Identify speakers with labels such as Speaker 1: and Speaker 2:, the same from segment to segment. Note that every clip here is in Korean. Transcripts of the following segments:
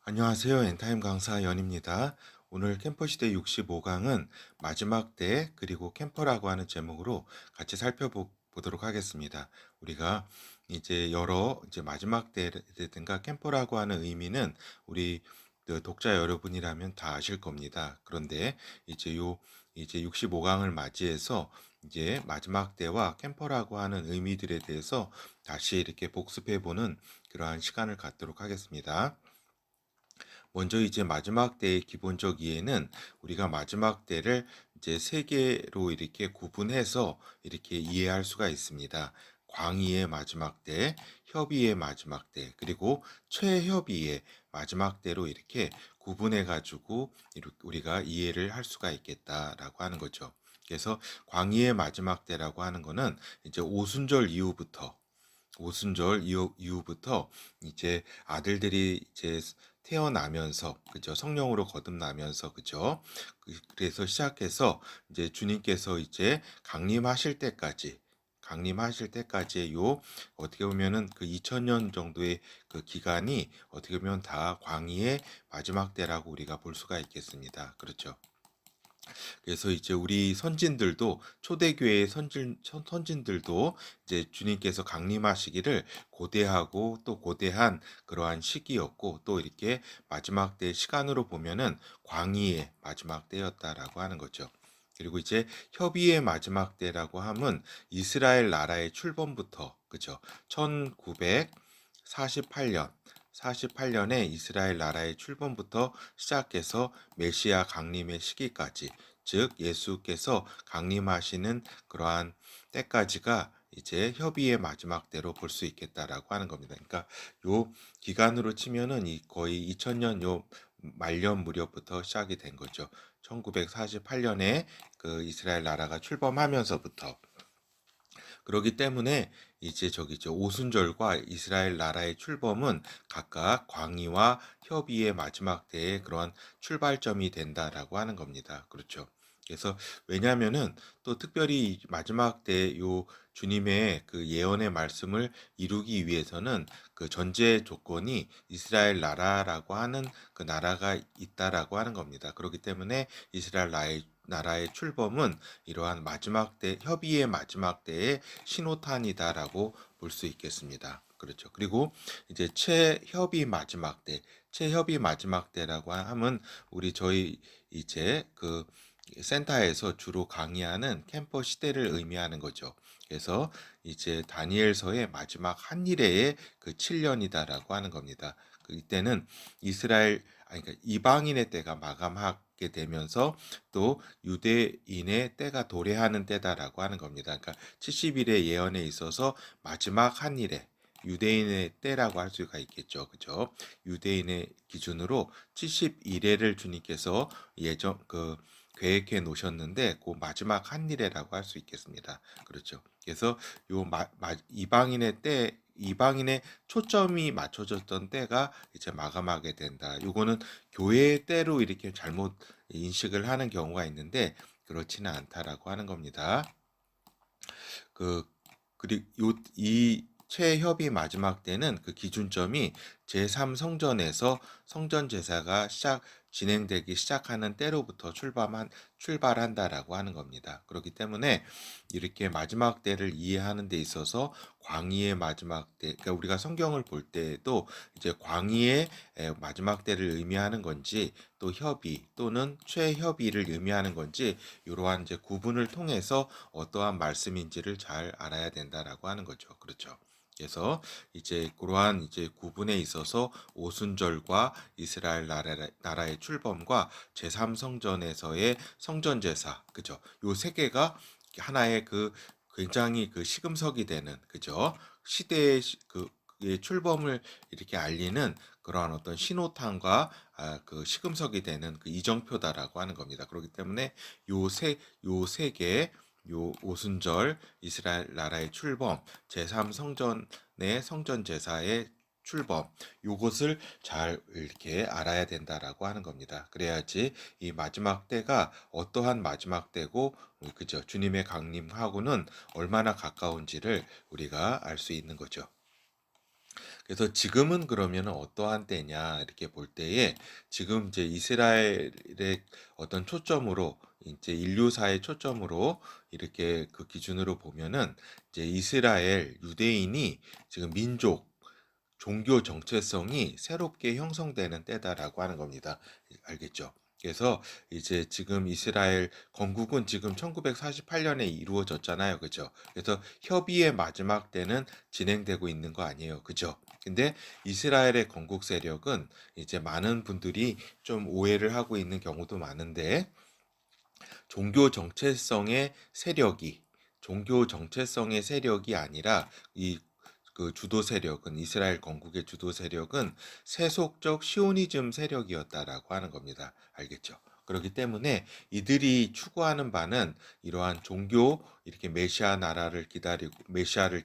Speaker 1: 안녕하세요. 엔타임 강사 연입니다. 오늘 캠퍼시대 65강은 마지막 때 그리고 캠퍼라고 하는 제목으로 같이 살펴보도록 하겠습니다. 우리가 이제 이제 마지막 때든가 캠퍼라고 하는 의미는 우리 그 독자 여러분이라면 다 아실 겁니다. 그런데 이제 65강을 맞이해서 이제 마지막 때와 캠퍼라고 하는 의미들에 대해서 다시 이렇게 복습해보는 그러한 시간을 갖도록 하겠습니다. 먼저 이제 마지막 때의 기본적 이해는 우리가 마지막 때를 이제 세 개로 이렇게 구분해서 이렇게 이해할 수가 있습니다. 광의의 마지막 때, 협의의 마지막 때, 그리고 최협의의 마지막 때로 이렇게 구분해 가지고 우리가 이해를 할 수가 있겠다라고 하는 거죠. 그래서 광의의 마지막 때라고 하는 거는 이제 오순절 이후부터 이제 아들들이 이제 태어나면서 그죠, 성령으로 거듭나면서 그죠, 그래서 시작해서 이제 주님께서 이제 강림하실 때까지의 요 어떻게 보면은 그 2000년 정도의 그 기간이 어떻게 보면 다 광의의 마지막 때라고 우리가 볼 수가 있겠습니다. 그렇죠. 그래서 이제 우리 선진들도 초대교회의 선진들도 이제 주님께서 강림하시기를 고대하고 또 고대한 그러한 시기였고, 또 이렇게 마지막 때 시간으로 보면은 광의의 마지막 때였다라고 하는 거죠. 그리고 이제 협의의 마지막 때라고 하면 이스라엘 나라의 출범부터 그죠, 1948년 48년에 이스라엘 나라의 출범부터 시작해서 메시아 강림의 시기까지, 즉 예수께서 강림하시는 그러한 때까지가 이제 협의의 마지막 때로 볼 수 있겠다라고 하는 겁니다. 그러니까 요 기간으로 치면은 이 거의 2000년 요 말년 무렵부터 시작이 된 거죠. 1948년에 그 이스라엘 나라가 출범하면서부터. 그렇기 때문에 이제 저기죠, 오순절과 이스라엘 나라의 출범은 각각 광의와 협의의 마지막 때의 그러한 출발점이 된다라고 하는 겁니다. 그렇죠. 그래서 왜냐하면은 또 특별히 마지막 때 요 주님의 그 예언의 말씀을 이루기 위해서는 그 전제 조건이 이스라엘 나라라고 하는 그 나라가 있다라고 하는 겁니다. 그렇기 때문에 이스라엘 나라의 출범은 이러한 마지막 때, 협의의 마지막 때의 신호탄이다라고 볼 수 있겠습니다. 그렇죠. 그리고 이제 최협의 마지막 때라고 하면 저희 이제 그 센터에서 주로 강의하는 캠퍼 시대를 의미하는 거죠. 그래서 이제 다니엘서의 마지막 한일의 그 7년이다라고 하는 겁니다. 이때는 그러니까 이방인의 때가 마감하게 되면서 또 유대인의 때가 도래하는 때다라고 하는 겁니다. 그러니까 70일의 예언에 있어서 마지막 한 일에 유대인의 때라고 할 수가 있겠죠. 그죠? 유대인의 기준으로 70일에를 주님께서 계획해 놓으셨는데 그 마지막 한 일에라고 할 수 있겠습니다. 그렇죠. 그래서 이방인의 초점이 맞춰졌던 때가 이제 마감하게 된다. 요거는 교회의 때로 이렇게 잘못 인식을 하는 경우가 있는데 그렇지는 않다라고 하는 겁니다. 그 그리고 이 최협의 마지막 때는 그 기준점이 제3성전에서 성전 제사가 진행되기 시작하는 때로부터 출발한다라고 하는 겁니다. 그렇기 때문에 이렇게 마지막 때를 이해하는 데 있어서 광의의 마지막 때, 그러니까 우리가 성경을 볼 때에도 이제 광의의 마지막 때를 의미하는 건지, 또 협의 또는 최협의를 의미하는 건지, 이러한 이제 구분을 통해서 어떠한 말씀인지를 잘 알아야 된다라고 하는 거죠. 그렇죠. 그래서 이제 그러한 이제 구분에 있어서 오순절과 이스라엘 나라의 출범과 제3성전에서의 성전 제사, 그죠? 요 세 개가 하나의 그 굉장히 그 시금석이 되는, 그죠? 시대의 의 출범을 이렇게 알리는 그러한 어떤 신호탄과 그 시금석이 되는 그 이정표다라고 하는 겁니다. 그렇기 때문에 요 세 개, 요 오순절, 이스라엘 나라의 출범, 제3성전의 성전 제사의 출범, 요것을 잘 이렇게 알아야 된다라고 하는 겁니다. 그래야지 이 마지막 때가 어떠한 마지막 때고, 그죠, 주님의 강림하고는 얼마나 가까운지를 우리가 알 수 있는 거죠. 그래서 지금은 그러면은 어떠한 때냐 이렇게 볼 때에 지금 이제 이스라엘의 어떤 초점으로 이제 인류사의 초점으로 이렇게 그 기준으로 보면은 이제 이스라엘 유대인이 지금 민족 종교 정체성이 새롭게 형성되는 때다라고 하는 겁니다. 알겠죠? 그래서 이제 지금 이스라엘 건국은 지금 1948년에 이루어졌잖아요. 그죠? 그래서 협의의 마지막 때는 진행되고 있는 거 아니에요. 그죠? 근데 이스라엘의 건국 세력은 이제 많은 분들이 좀 오해를 하고 있는 경우도 많은데 종교 정체성의 세력이 종교 정체성의 세력이 아니라 이 그 주도 세력은 이스라엘 건국의 주도 세력은 세속적 시오니즘 세력이었다라고 하는 겁니다. 알겠죠? 그렇기 때문에 이들이 추구하는 바는 이러한 종교 이렇게 메시아를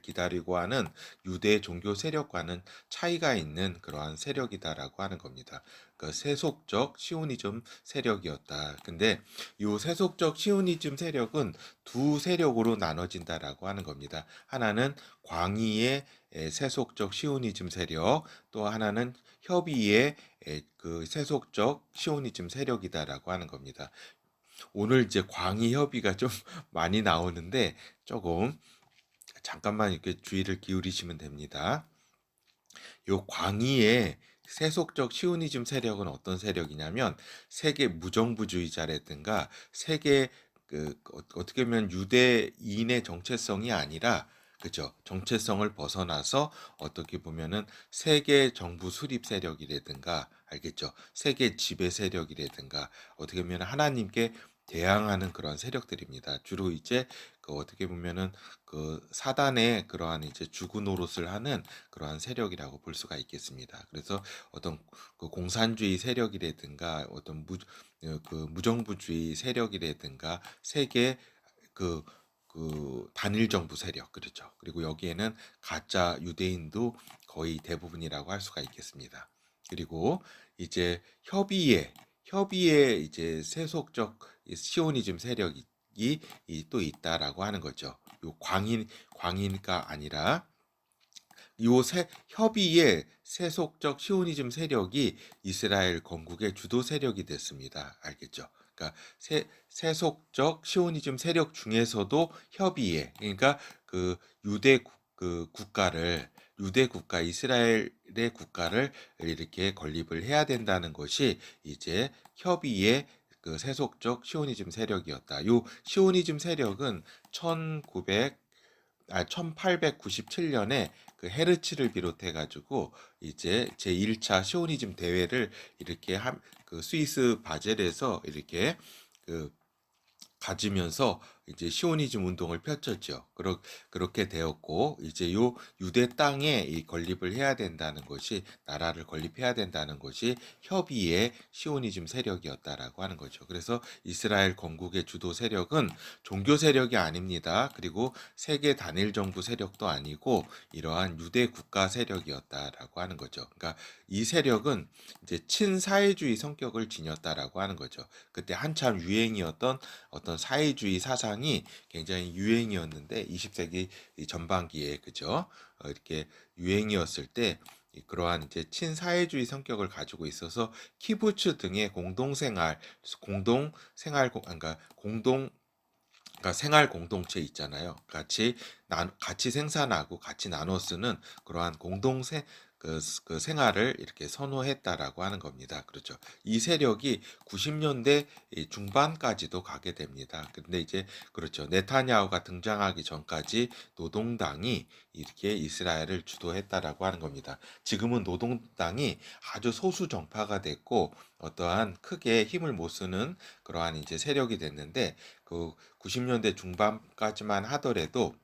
Speaker 1: 기다리고 하는 유대 종교 세력과는 차이가 있는 그러한 세력이다라고 하는 겁니다. 그 세속적 시오니즘 세력이었다. 근데 이 세속적 시오니즘 세력은 두 세력으로 나눠진다라고 하는 겁니다. 하나는 광의의 세속적 시오니즘 세력, 또 하나는 협의의 그 세속적 시오니즘 세력이다라고 하는 겁니다. 오늘 이제 광의 협의가 좀 많이 나오는데 조금 잠깐만 이렇게 주의를 기울이시면 됩니다. 요 광의의 세속적 시오니즘 세력은 어떤 세력이냐면 세계 무정부주의자라든가 세계 어떻게 보면 유대인의 정체성이 아니라 그죠? 정체성을 벗어나서 어떻게 보면은 세계 정부 수립 세력이라든가 알겠죠? 세계 지배 세력이라든가 어떻게 보면 하나님께 대항하는 그런 세력들입니다. 주로 이제 그 어떻게 보면은 그 사단의 그러한 이제 주구 노릇을 하는 그러한 세력이라고 볼 수가 있겠습니다. 그래서 어떤 그 공산주의 세력이라든가 어떤 그 무정부주의 세력이라든가 세계 그, 그 단일 정부 세력 그렇죠. 그리고 여기에는 가짜 유대인도 거의 대부분이라고 할 수가 있겠습니다. 그리고 이제 협의에 이제 세속적 시오니즘 세력이 또 있다라고 하는 거죠. 요 광인가 아니라 협의의 세속적 시오니즘 세력이 이스라엘 건국의 주도 세력이 됐습니다. 알겠죠? 그러니까 세속적 시오니즘 세력 중에서도 협의에 그러니까 그 유대 국가 이스라엘의 국가를 이렇게 건립을 해야 된다는 것이 이제 협의의 그 세속적 시오니즘 세력이었다. 요 시오니즘 세력은 1897년에 그 헤르츠를 비롯해 가지고 이제 제1차 시오니즘 대회를 이렇게 그 스위스 바젤에서 이렇게 그 가지면서 이제 시오니즘 운동을 펼쳤죠. 그렇게 되었고 이제 요 유대 땅에 이 건립을 해야 된다는 것이 나라를 건립해야 된다는 것이 협의의 시오니즘 세력이었다라고 하는 거죠. 그래서 이스라엘 건국의 주도 세력은 종교 세력이 아닙니다. 그리고 세계 단일 정부 세력도 아니고 이러한 유대 국가 세력이었다라고 하는 거죠. 그러니까 이 세력은 이제 친사회주의 성격을 지녔다라고 하는 거죠. 그때 한참 유행이었던 어떤 사회주의 사상이 굉장히 유행이었는데 20세기 전반기에 그죠? 이렇게 유행이었을 때 그러한 이제 친사회주의 성격을 가지고 있어서 키부츠 등의 그러니까 그러니까 생활 공동체 있잖아요. 같이 생산하고 같이 나눠 쓰는 그러한 그 생활을 이렇게 선호했다라고 하는 겁니다. 그렇죠. 이 세력이 90년대 중반까지도 가게 됩니다. 근데 이제 그렇죠. 네타냐후가 등장하기 전까지 노동당이 이렇게 이스라엘을 주도했다라고 하는 겁니다. 지금은 노동당이 아주 소수 정파가 됐고 어떠한 크게 힘을 못 쓰는 그러한 이제 세력이 됐는데 그 90년대 중반까지만 하더라도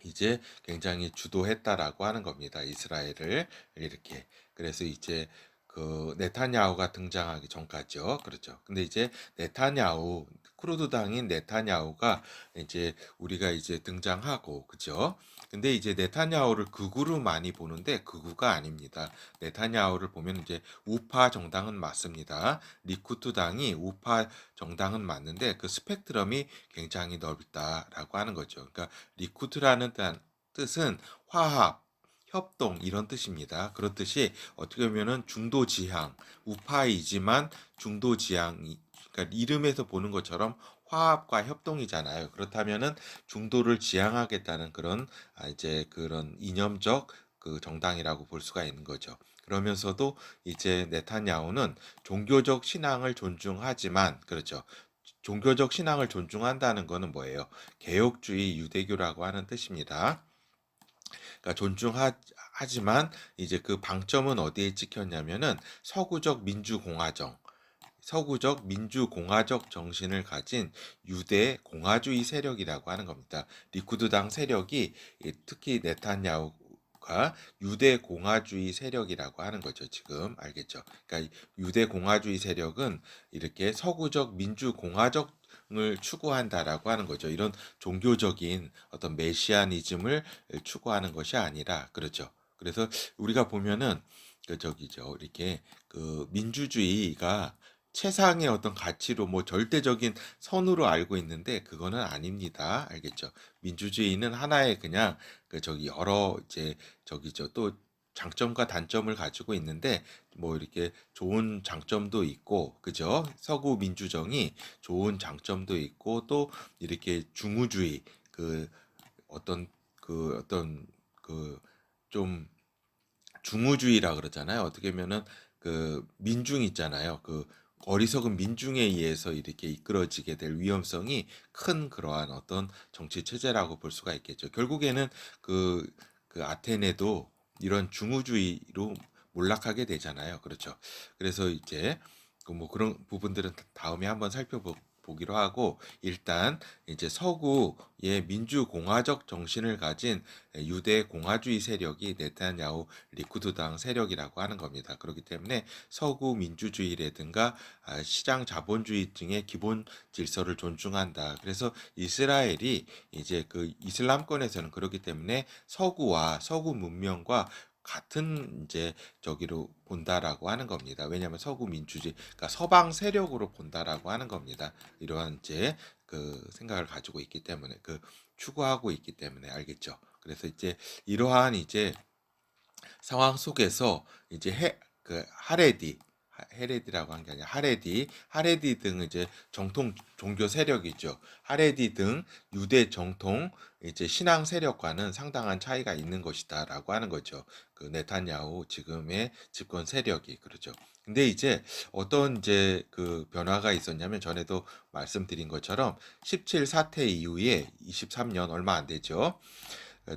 Speaker 1: 이제 굉장히 주도했다라고 하는 겁니다. 이스라엘을 이렇게. 그래서 이제 그 네타냐후가 등장하기 전까지요. 그렇죠. 근데 이제 쿠르드당인 네타냐후가 이제 우리가 이제 등장하고 그죠? 근데 이제 네타냐후를 극우로 많이 보는데 극우가 아닙니다. 네타냐후를 보면 이제 우파 정당은 맞습니다. 리쿠트당이 우파 정당은 맞는데 그 스펙트럼이 굉장히 넓다라고 하는 거죠. 그러니까 리쿠트라는 뜻은 화합, 협동 이런 뜻입니다. 그렇듯이 어떻게 보면은 중도지향, 우파이지만 중도지향이 그러니까 이름에서 보는 것처럼 화합과 협동이잖아요. 그렇다면은 중도를 지향하겠다는 그런 이제 그런 이념적 그 정당이라고 볼 수가 있는 거죠. 그러면서도 이제 네탄야후는 종교적 신앙을 존중하지만 그렇죠. 종교적 신앙을 존중한다는 것은 뭐예요? 개혁주의 유대교라고 하는 뜻입니다. 그러니까 존중하지만 이제 그 방점은 어디에 찍혔냐면은 서구적 민주공화적 정신을 가진 유대 공화주의 세력이라고 하는 겁니다. 리쿠드당 세력이 특히 네탄야후가 유대 공화주의 세력이라고 하는 거죠. 지금 알겠죠? 그러니까 유대 공화주의 세력은 이렇게 서구적 민주공화적 을 추구한다라고 하는 거죠. 이런 종교적인 어떤 메시아니즘을 추구하는 것이 아니라 그렇죠. 그래서 우리가 보면은 그 저기죠. 이렇게 그 민주주의가 최상의 어떤 가치로 뭐 절대적인 선으로 알고 있는데 그거는 아닙니다. 알겠죠? 민주주의는 하나의 그냥 그 저기 여러 이제 저기죠. 또 장점과 단점을 가지고 있는데 뭐 이렇게 좋은 장점도 있고 그죠? 서구 민주정이 좋은 장점도 있고 또 이렇게 중우주의 그 어떤 그 좀 중우주의라 그러잖아요. 어떻게 보면은 그 민중 있잖아요. 그 어리석은 민중에 의해서 이렇게 이끌어지게 될 위험성이 큰 그러한 어떤 정치 체제라고 볼 수가 있겠죠. 결국에는 그, 그 아테네도 이런 중우주의로 몰락하게 되잖아요. 그렇죠. 그래서 이제 그뭐 그런 부분들은 다음에 한번 살펴보기로 하고 일단 이제 서구의 민주공화적 정신을 가진 유대 공화주의 세력이 네타냐후 리쿠드당 세력이라고 하는 겁니다. 그렇기 때문에 서구 민주주의라든가 시장 자본주의 등의 기본 질서를 존중한다. 그래서 이스라엘이 이제 그 이슬람권에서는 그렇기 때문에 서구와 서구 문명과 같은 이제 저기로 본다라고 하는 겁니다. 왜냐하면 서구 민주주의, 그러니까 서방 세력으로 본다라고 하는 겁니다. 이러한 이제 그 생각을 가지고 있기 때문에 그 추구하고 있기 때문에 알겠죠. 그래서 이제 이러한 이제 상황 속에서 이제 그 하레디라고 한 게 아니라 하레디 등 이제 정통 종교 세력이죠. 하레디 등 유대 정통 이제 신앙 세력과는 상당한 차이가 있는 것이다라고 하는 거죠. 그 네탄야후 지금의 집권 세력이 그러죠. 근데 이제 어떤 이제 그 변화가 있었냐면 전에도 말씀드린 것처럼 17 사태 이후에 23년 얼마 안 되죠.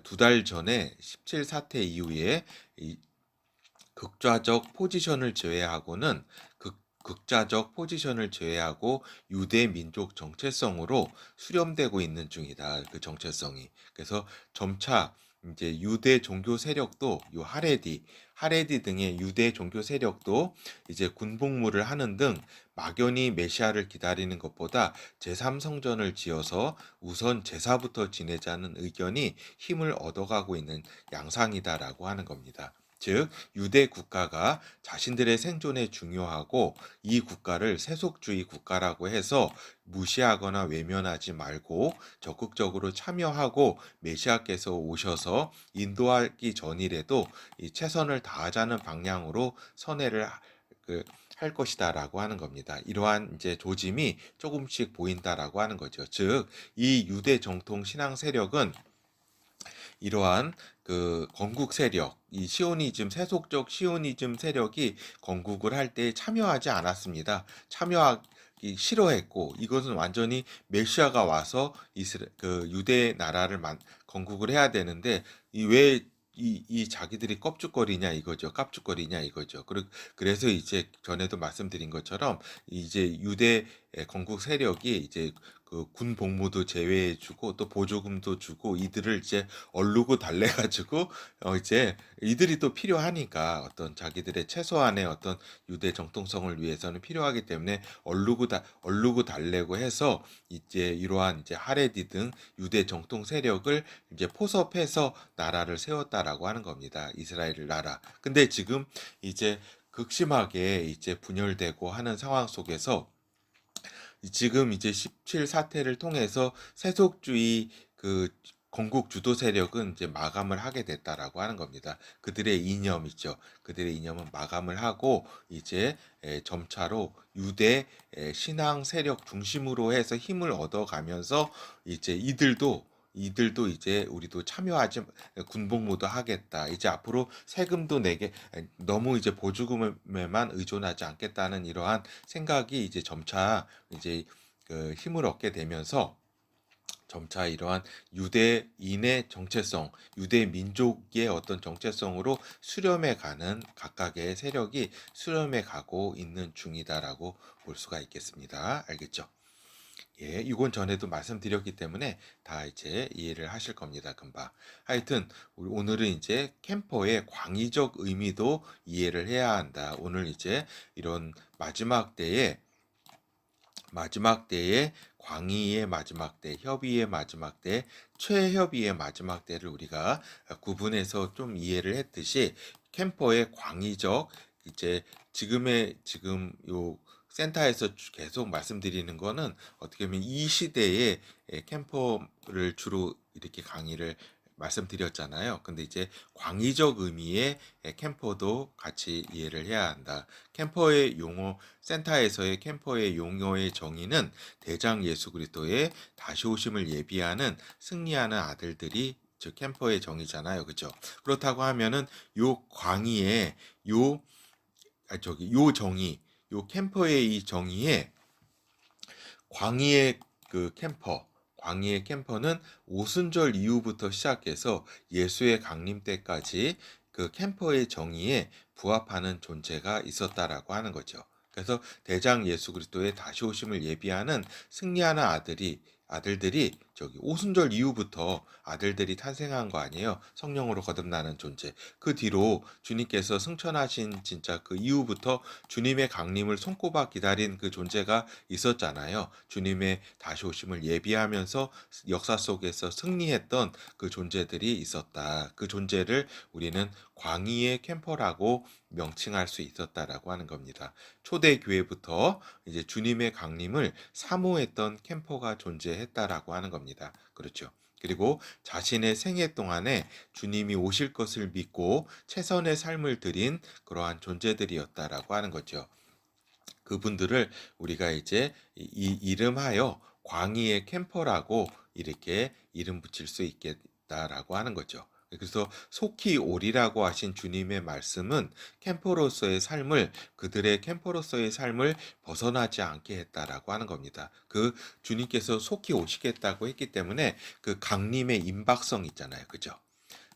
Speaker 1: 두 달 전에 17 사태 이후에 이 극좌적 포지션을 제외하고는 극좌적 포지션을 제외하고 유대 민족 정체성으로 수렴되고 있는 중이다. 그 정체성이. 그래서 점차 이제 유대 종교 세력도 요 하레디 등의 유대 종교 세력도 이제 군복무를 하는 등 막연히 메시아를 기다리는 것보다 제3성전을 지어서 우선 제사부터 지내자는 의견이 힘을 얻어가고 있는 양상이다라고 하는 겁니다. 즉 유대 국가가 자신들의 생존에 중요하고 이 국가를 세속주의 국가라고 해서 무시하거나 외면하지 말고 적극적으로 참여하고 메시아께서 오셔서 인도하기 전이라도 이 최선을 다하자는 방향으로 선회를 할 것이다라고 하는 겁니다. 이러한 이제 조짐이 조금씩 보인다라고 하는 거죠. 즉, 이 유대 정통 신앙 세력은 이러한 그 건국 세력, 이 시오니즘, 세속적 시오니즘 세력이 건국을 할 때 참여하지 않았습니다. 참여하기 싫어했고, 이것은 완전히 메시아가 와서 그 유대 나라를 건국을 해야 되는데, 이 자기들이 껍죽거리냐 이거죠. 깝죽거리냐 이거죠. 그래서 이제 전에도 말씀드린 것처럼 이제 유대 건국 세력이 이제 그 군 복무도 제외해주고 또 보조금도 주고 이들을 이제 얼르고 달래가지고 이제 이들이 또 필요하니까 어떤 자기들의 최소한의 어떤 유대 정통성을 위해서는 필요하기 때문에 얼르고 달래고 해서 이제 이러한 이제 하레디 등 유대 정통 세력을 이제 포섭해서 나라를 세웠다라고 하는 겁니다. 이스라엘 나라. 근데 지금 이제 극심하게 이제 분열되고 하는 상황 속에서 지금 이제 17 사태를 통해서 세속주의 그 건국 주도 세력은 이제 마감을 하게 됐다라고 하는 겁니다. 그들의 이념 있죠. 그들의 이념은 마감을 하고 이제 점차로 유대 신앙 세력 중심으로 해서 힘을 얻어가면서 이제 이들도 이제 우리도 참여하지 군복무도 하겠다. 이제 앞으로 세금도 내게 너무 이제 보조금에만 의존하지 않겠다는 이러한 생각이 이제 점차 이제 그 힘을 얻게 되면서 점차 이러한 유대인의 정체성, 유대 민족의 어떤 정체성으로 수렴해 가는 각각의 세력이 수렴해 가고 있는 중이다라고 볼 수가 있겠습니다. 알겠죠? 예, 이건 전에도 말씀드렸기 때문에 다 이제 이해를 하실 겁니다. 금방. 하여튼 우리 오늘은 이제 캠퍼의 광의적 의미도 이해를 해야 한다. 오늘 이제 이런 마지막 때의 광의의 마지막 때, 협의의 마지막 때, 최협의의 마지막 때를 우리가 구분해서 좀 이해를 했듯이 캠퍼의 광의적 이제 지금 요 센터에서 계속 말씀드리는 거는 어떻게 보면 이 시대의 캠퍼를 주로 이렇게 강의를 말씀드렸잖아요. 근데 이제 광의적 의미의 캠퍼도 같이 이해를 해야 한다. 캠퍼의 용어, 센터에서의 캠퍼의 용어의 정의는 대장 예수 그리스도의 다시 오심을 예비하는 승리하는 아들들이 즉 캠퍼의 정의잖아요. 그죠? 그렇다고 하면은 요 광의의 요 요 정의, 요 캠퍼의 이 정의에 광의의 그 캠퍼, 광의의 캠퍼는 오순절 이후부터 시작해서 예수의 강림 때까지 그 캠퍼의 정의에 부합하는 존재가 있었다라고 하는 거죠. 그래서 대장 예수 그리스도의 다시 오심을 예비하는 승리하는 아들들이 저기 오순절 이후부터 아들들이 탄생한 거 아니에요. 성령으로 거듭나는 존재. 그 뒤로 주님께서 승천하신 진짜 그 이후부터 주님의 강림을 손꼽아 기다린 그 존재가 있었잖아요. 주님의 다시 오심을 예비하면서 역사 속에서 승리했던 그 존재들이 있었다. 그 존재를 우리는 광의의 캠퍼라고 명칭할 수 있었다라고 하는 겁니다. 초대 교회부터 이제 주님의 강림을 사모했던 캠퍼가 존재했다라고 하는 겁니다. 그렇죠. 그리고 자신의 생애 동안에 주님이 오실 것을 믿고 최선의 삶을 드린 그러한 존재들이었다라고 하는 거죠. 그분들을 우리가 이제 이 이름하여 광의의 캠퍼라고 이렇게 이름 붙일 수 있겠다라고 하는 거죠. 그래서 속히 오리라고 하신 주님의 말씀은 그들의 캠퍼로서의 삶을 벗어나지 않게 했다라고 하는 겁니다. 그 주님께서 속히 오시겠다고 했기 때문에 그 강림의 임박성 있잖아요. 그죠?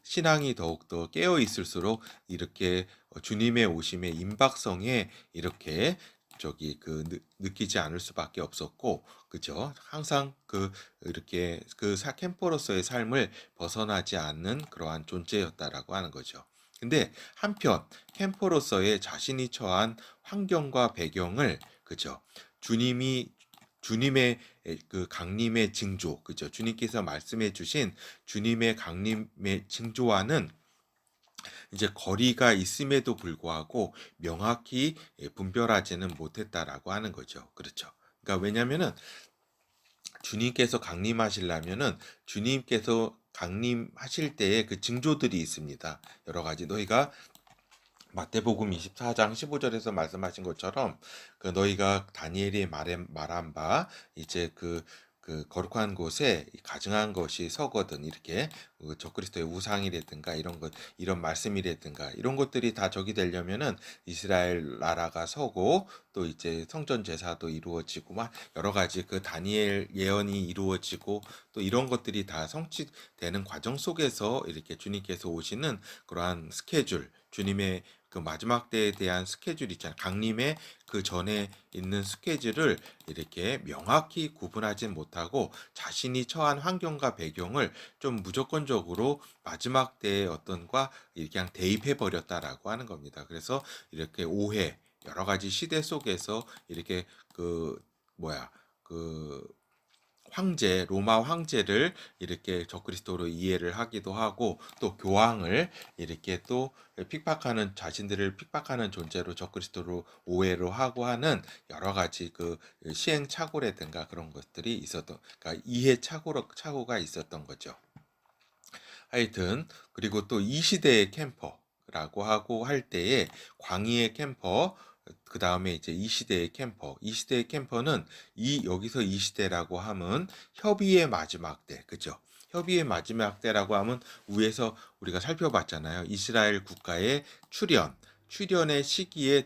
Speaker 1: 신앙이 더욱더 깨어 있을수록 이렇게 주님의 오심의 임박성에 이렇게 느끼지 않을 수밖에 없었고, 그죠? 항상 이렇게 캠퍼로서의 삶을 벗어나지 않는 그러한 존재였다라고 하는 거죠. 근데 한편 캠퍼로서의 자신이 처한 환경과 배경을, 그죠? 주님이 주님의 그 강림의 징조, 그죠? 주님께서 말씀해 주신 주님의 강림의 징조와는 이제 거리가 있음에도 불구하고 명확히 분별하지는 못했다라고 하는 거죠. 그렇죠. 그러니까 왜냐면은 주님께서 강림하시려면은 주님께서 강림하실 때에 그 징조들이 있습니다. 여러 가지 너희가 마태복음 24장 15절에서 말씀하신 것처럼 그 너희가 다니엘이 말한 바 이제 그 거룩한 곳에 가증한 것이 서거든 이렇게 적그리스도의 우상이라든가 이런 말씀이라든가 이런 것들이 다 적이 되려면은 이스라엘 나라가 서고 또 이제 성전 제사도 이루어지고 막 여러 가지 그 다니엘 예언이 이루어지고 또 이런 것들이 다 성취되는 과정 속에서 이렇게 주님께서 오시는 그러한 스케줄 주님의 그 마지막 때에 대한 스케줄 있잖아요. 강림의 그 전에 있는 스케줄을 이렇게 명확히 구분하진 못하고 자신이 처한 환경과 배경을 좀 무조건적으로 마지막 때의 어떤과 그냥 대입해 버렸다라고 하는 겁니다. 그래서 이렇게 오해, 여러 가지 시대 속에서 이렇게 뭐야, 그 로마 황제를 이렇게 적그리스도로 이해를 하기도 하고 또 교황을 이렇게 또 자신들을 픽박하는 존재로 적그리스도로 오해로 하고 하는 여러 가지 그 시행착오라든가 그런 것들이 있었던, 그러니까 이해 착오가 있었던 거죠. 하여튼 그리고 또 이 시대의 캠퍼라고 하고 할 때에 광의의 캠퍼 그다음에 이제 이 시대의 캠퍼. 이 시대의 캠퍼는 이 여기서 이 시대라고 함은 협의의 마지막 때. 그죠? 협의의 마지막 때라고 하면 위에서 우리가 살펴봤잖아요. 이스라엘 국가의 출현의 시기에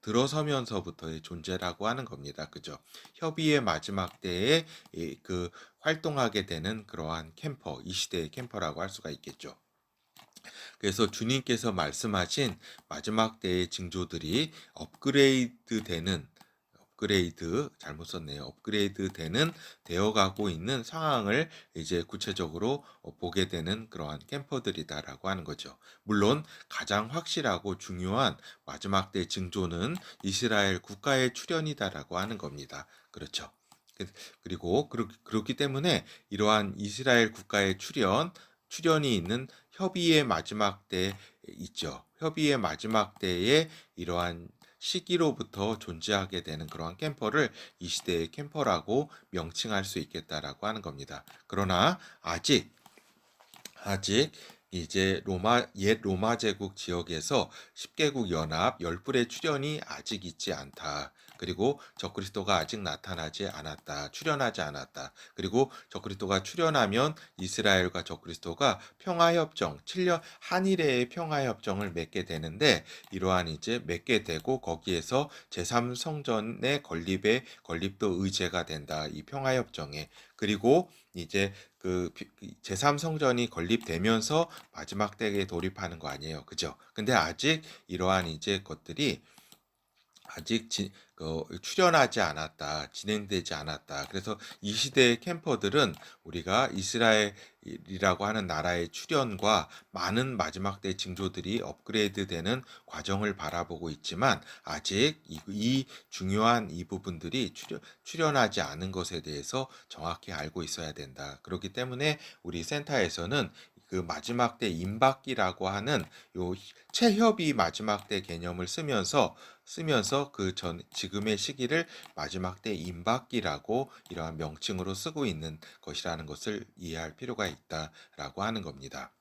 Speaker 1: 들어서면서부터의 존재라고 하는 겁니다. 그죠? 협의의 마지막 때에 그 활동하게 되는 그러한 캠퍼, 이 시대의 캠퍼라고 할 수가 있겠죠. 그래서 주님께서 말씀하신 마지막 때의 징조들이 잘못 썼네요. 업그레이드 되는 되어가고 있는 상황을 이제 구체적으로 보게 되는 그러한 캠퍼들이다라고 하는 거죠. 물론 가장 확실하고 중요한 마지막 때 징조는 이스라엘 국가의 출현이다라고 하는 겁니다. 그렇죠. 그리고 그렇기 때문에 이러한 이스라엘 국가의 출현이 있는 협의의 마지막 때 있죠. 협의의 마지막 때에 이러한 시기로부터 존재하게 되는 그러한 캠퍼를 이 시대의 캠퍼라고 명칭할 수 있겠다라고 하는 겁니다. 그러나 아직 이제 옛 로마 제국 지역에서 10개국 연합 10불의 출현이 아직 있지 않다. 그리고 적그리스도가 아직 나타나지 않았다. 출현하지 않았다. 그리고 적그리스도가 출현하면 이스라엘과 적그리스도가 평화협정, 7년 한일의 평화협정을 맺게 되는데 이러한 이제 맺게 되고 거기에서 제3성전의 건립도 의제가 된다. 이 평화협정에. 그리고 이제 그 제3성전이 건립되면서 마지막 때에 돌입하는 거 아니에요. 그죠? 근데 아직 이러한 이제 것들이 아직 출현하지 않았다, 진행되지 않았다. 그래서 이 시대의 캠퍼들은 우리가 이스라엘이라고 하는 나라의 출현과 많은 마지막 때 징조들이 업그레이드되는 과정을 바라보고 있지만 아직 이 중요한 이 부분들이 출현하지 않은 것에 대해서 정확히 알고 있어야 된다. 그렇기 때문에 우리 센터에서는 그 마지막 때 임박기라고 하는 요 체협이 마지막 때 개념을 쓰면서 지금의 시기를 마지막 때 임박기라고 이러한 명칭으로 쓰고 있는 것이라는 것을 이해할 필요가 있다라고 하는 겁니다.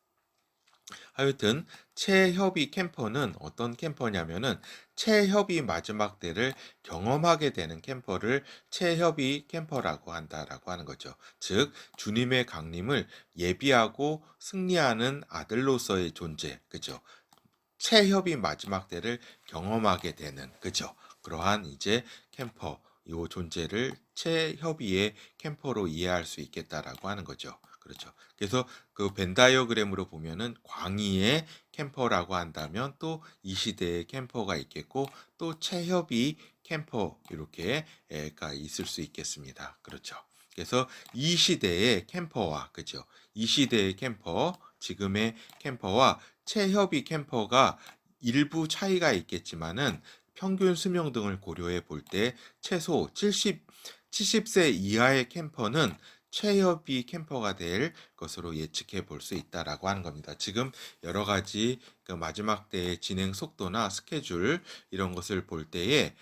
Speaker 1: 하여튼 체협의 캠퍼는 어떤 캠퍼냐면은 체협의 마지막 때를 경험하게 되는 캠퍼를 체협의 캠퍼라고 한다라고 하는 거죠. 즉 주님의 강림을 예비하고 승리하는 아들로서의 존재, 그죠? 체협이 마지막 때를 경험하게 되는 그죠? 그러한 이제 캠퍼 요 존재를 체협의의 캠퍼로 이해할 수 있겠다라고 하는 거죠. 그렇죠. 그래서 그 벤다이어그램으로 보면은 광의의 캠퍼라고 한다면 또 이 시대의 캠퍼가 있겠고 또 체협이 캠퍼 이렇게가 있을 수 있겠습니다. 그렇죠. 그래서 이 시대의 캠퍼와 그죠? 이 시대의 캠퍼 지금의 캠퍼와 체협의 캠퍼가 일부 차이가 있겠지만은 평균 수명 등을 고려해 볼 때 최소 70세 이하의 캠퍼는 최협의 캠퍼가 될 것으로 예측해 볼 수 있다라고 하는 겁니다. 지금 여러 가지 그 마지막 때의 진행 속도나 스케줄 이런 것을 볼 때에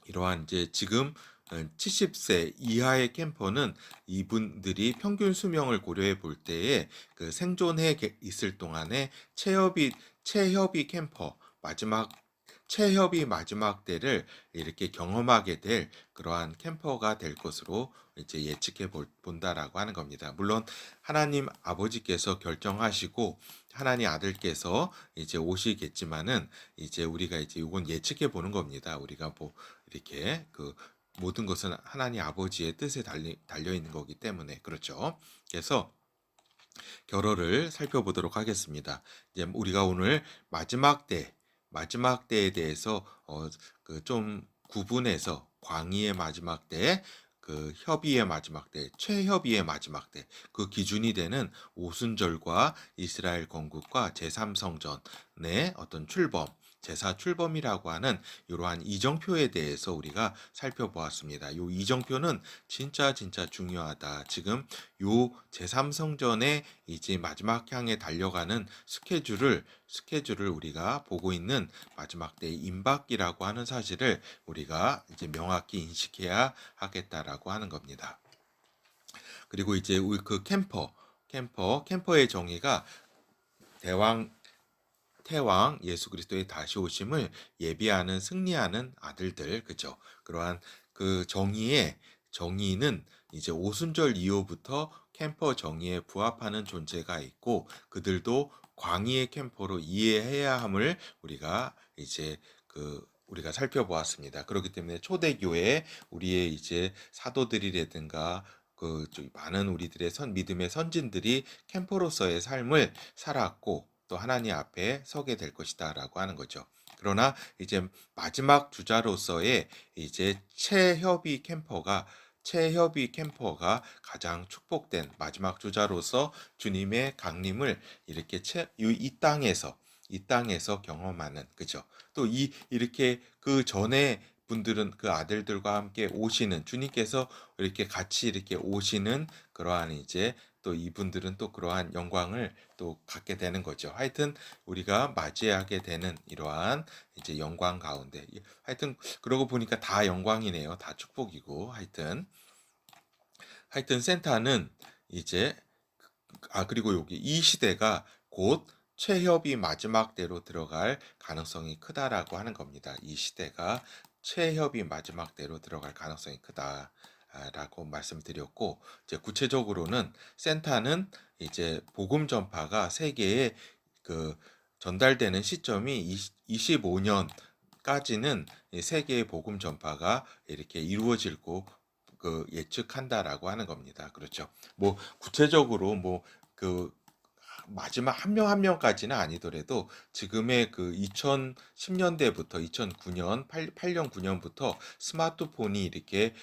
Speaker 1: 이러한 이제 지금 70세 이하의 캠퍼는 이분들이 평균 수명을 고려해 볼 때에 그 생존해 있을 동안에 체협이 캠퍼 체협이 마지막 때를 이렇게 경험하게 될 그러한 캠퍼가 될 것으로 이제 예측해 본다라고 하는 겁니다. 물론 하나님 아버지께서 결정하시고 하나님 아들께서 이제 오시겠지만은 이제 우리가 이제 이건 예측해 보는 겁니다. 우리가 뭐 이렇게 모든 것은 하나님 아버지의 뜻에 달려 있는 거기 때문에 그렇죠. 그래서 결어를 살펴보도록 하겠습니다. 이제 우리가 오늘 마지막 때에 대해서 좀 구분해서 광의의 마지막 때, 협의의 마지막 때, 최협의의 마지막 때, 그 기준이 되는 오순절과 이스라엘 건국과 제3성전의 어떤 제사 출범이라고 하는 이러한 이정표에 대해서 우리가 살펴보았습니다. 이 이정표는 진짜 중요하다. 지금 요 제3성전의 이제 마지막 향에 달려가는 스케줄을 우리가 보고 있는 마지막 때의 임박기라고 하는 사실을 우리가 이제 명확히 인식해야 하겠다라고 하는 겁니다. 그리고 이제 우리 그 캠퍼 캠퍼의 정의가 대왕 태왕 예수 그리스도의 다시 오심을 예비하는 승리하는 아들들, 그죠? 그러한 그 정의는 이제 오순절 이후부터 캠퍼 정의에 부합하는 존재가 있고, 그들도 광의의 캠퍼로 이해해야 함을 우리가 이제 우리가 살펴보았습니다. 그렇기 때문에 초대교회 우리의 이제 사도들이라든가 많은 우리들의 믿음의 선진들이 캠퍼로서의 삶을 살았고, 또 하나님 앞에 서게 될 것이다라고 하는 거죠. 그러나 이제 마지막 주자로서의 이제 최협이 캠퍼가 가장 축복된 마지막 주자로서 주님의 강림을 이렇게 이 땅에서 경험하는, 그죠? 또 이렇게 그 전에 분들은 그 아들들과 함께 오시는, 주님께서 이렇게 같이 이렇게 오시는 그러한 이제 또 이분들은 또 그러한 영광을 또 갖게 되는 거죠. 하여튼 우리가 맞이하게 되는 이러한 이제 영광 가운데, 하여튼 그러고 보니까 다 영광이네요. 다 축복이고. 하여튼 센터는 이제 그리고 여기 이 시대가 곧 최협이 마지막 때로 들어갈 가능성이 크다라고 하는 겁니다. 이 시대가 최협이 마지막 때로 들어갈 가능성이 크다라고 말씀드렸고, 이제 구체적으로는 센터는 이제 복음 전파가 세계에 전달되는 시점이 25년까지는 세계의 복음 전파가 이렇게 이루어질 고 예측한다라고 하는 겁니다. 그렇죠. 뭐 구체적으로 마지막 한 명 한 명까지는 아니더라도 지금의 2010년대부터 2009년 8년 9년부터 스마트폰이 이렇게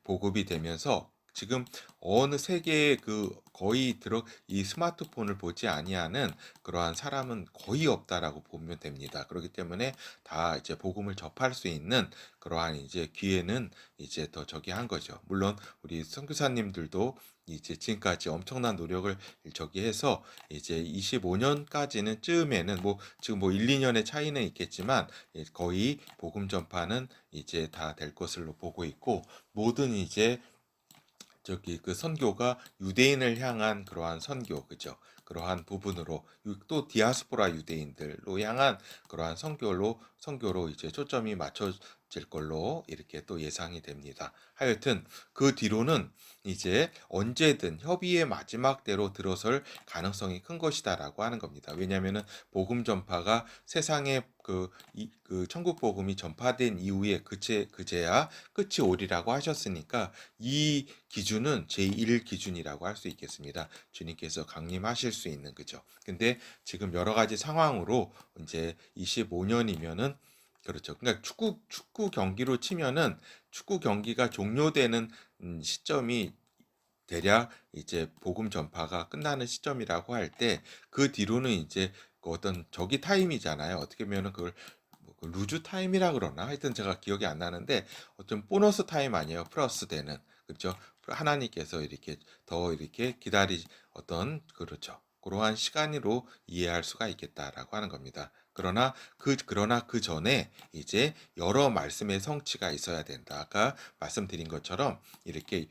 Speaker 1: 보급이 되면서 지금 어느 세계에 거의 이 스마트폰을 보지 아니하는 그러한 사람은 거의 없다라고 보면 됩니다. 그렇기 때문에 다 이제 복음을 접할 수 있는 그러한 이제 기회는 이제 더 저기 한 거죠. 물론 우리 선교사님들도 이제 지금까지 엄청난 노력을 저기 해서 이제 25년까지는 쯤에는 지금 1, 2년의 차이는 있겠지만 거의 복음 전파는 이제 다 될 것으로 보고 있고, 모든 이제 선교가 유대인을 향한 그러한 선교, 그죠? 그러한 부분으로 또 디아스포라 유대인들로 향한 그러한 선교로 이제 초점이 맞춰질 걸로 이렇게 또 예상이 됩니다. 하여튼 그 뒤로는 이제 언제든 협의의 마지막 때로 들어설 가능성이 큰 것이다라고 하는 겁니다. 왜냐하면은 복음 전파가 세상에 천국 복음이 전파된 이후에 그제야 끝이 오리라고 하셨으니까, 이 기준은 제1 기준이라고 할 수 있겠습니다. 주님께서 강림하실 수 있는, 그죠? 근데 지금 여러 가지 상황으로 이제 25년이면은, 그렇죠. 그러니까 축구 경기로 치면은 축구 경기가 종료되는 시점이 대략 이제 복음 전파가 끝나는 시점이라고 할 때, 그 뒤로는 이제 어떤 저기 타임이잖아요. 어떻게 보면은 그걸 루즈 타임이라 그러나, 하여튼 제가 기억이 안 나는데 어떤 보너스 타임 아니에요. 플러스 되는, 그렇죠. 하나님께서 이렇게 더 이렇게 그렇죠. 그러한 시간으로 이해할 수가 있겠다라고 하는 겁니다. 그러나 그 전에 이제 여러 말씀의 성취가 있어야 된다. 아까 말씀드린 것처럼 이렇게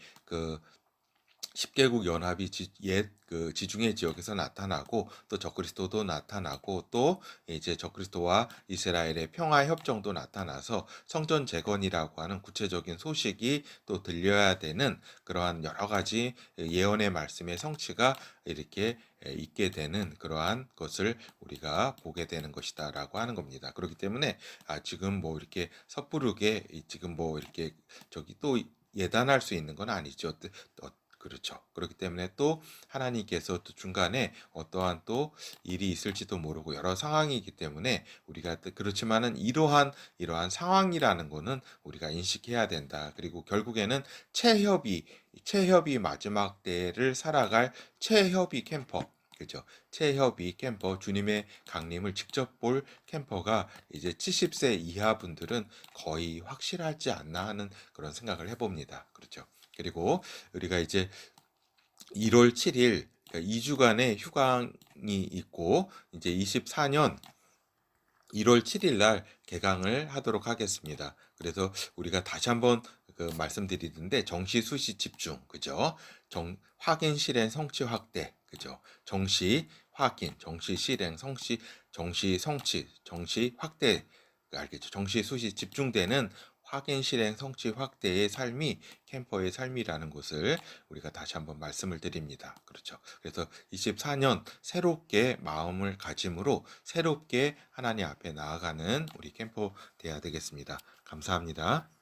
Speaker 1: 10개국 연합이 지중해 지역에서 나타나고, 또 적그리스도도 나타나고, 또 이제 적그리스도와 이스라엘의 평화 협정도 나타나서 성전 재건이라고 하는 구체적인 소식이 또 들려야 되는 그러한 여러 가지 예언의 말씀의 성취가 이렇게 있게 되는 그러한 것을 우리가 보게 되는 것이다라고 하는 겁니다. 그렇기 때문에 지금 이렇게 섣부르게 지금 이렇게 저기 또 예단할 수 있는 건 아니죠. 그렇죠. 그렇기 때문에 또 하나님께서 또 중간에 어떠한 또 일이 있을지도 모르고 여러 상황이기 때문에 우리가 그렇지만은 이러한 상황이라는 거는 우리가 인식해야 된다. 그리고 결국에는 최협이 마지막 때를 살아갈 최협이 캠퍼, 그죠? 최협이 캠퍼, 주님의 강림을 직접 볼 캠퍼가 이제 70세 이하 분들은 거의 확실하지 않나 하는 그런 생각을 해봅니다. 그렇죠. 그리고 우리가 이제 1월 7일, 그러니까 2주간의 휴강이 있고, 이제 24년 1월 7일 날 개강을 하도록 하겠습니다. 그래서 우리가 다시 한번 말씀드리는데 정시, 수시, 집중, 그죠? 확인, 실행, 성취, 확대, 그죠? 정시, 확인, 정시, 실행, 정시, 성취, 정시, 확대, 알겠죠? 정시, 수시, 집중되는 확인, 실행, 성취, 확대의 삶이 캠퍼의 삶이라는 것을 우리가 다시 한번 말씀을 드립니다. 그렇죠? 그래서 24년 새롭게 마음을 가짐으로 새롭게 하나님 앞에 나아가는 우리 캠퍼 돼야 되겠습니다. 감사합니다.